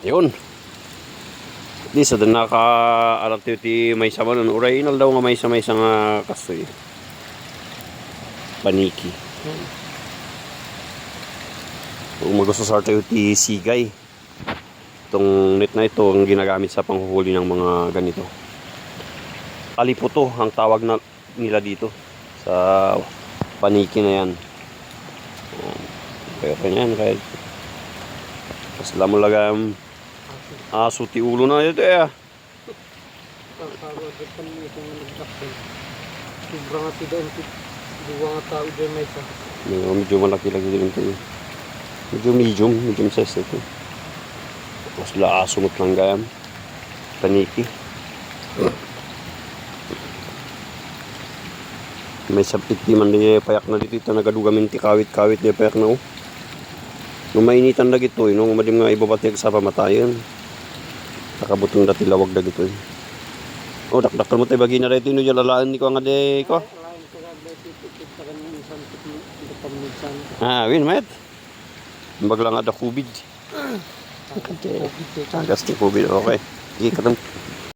Yun. Di sa dan naka-arap ti may sama nun. Original daw nga may sa nga kasoy. Paniki. Kung magusto sa tayo ti sigay. Itong net na ito ang ginagamit sa panghuhuli ng mga ganito. Aliputo ang tawag na nila dito sa paniki na yan. Kaya yan kahit pasala mo lagam aso ti ulo na ito eh. Medyo malaki lagi din ito. Medium size ito. Mas la aso mo lang gayam. Paniki. May sapit di man di payak na dito nagadugamin ti kawit di payak na oh. Nung mainitan na gito, nung madim nga ibabatig sa pamatayan. Nakabutong dati lawag na gito. Oh, dakdakal mo tayo bagi na rin ito, lalaan ni ko nga de ko. Win, met. Bagla nga da COVID. Tagas ni COVID, okay. Sige, katong.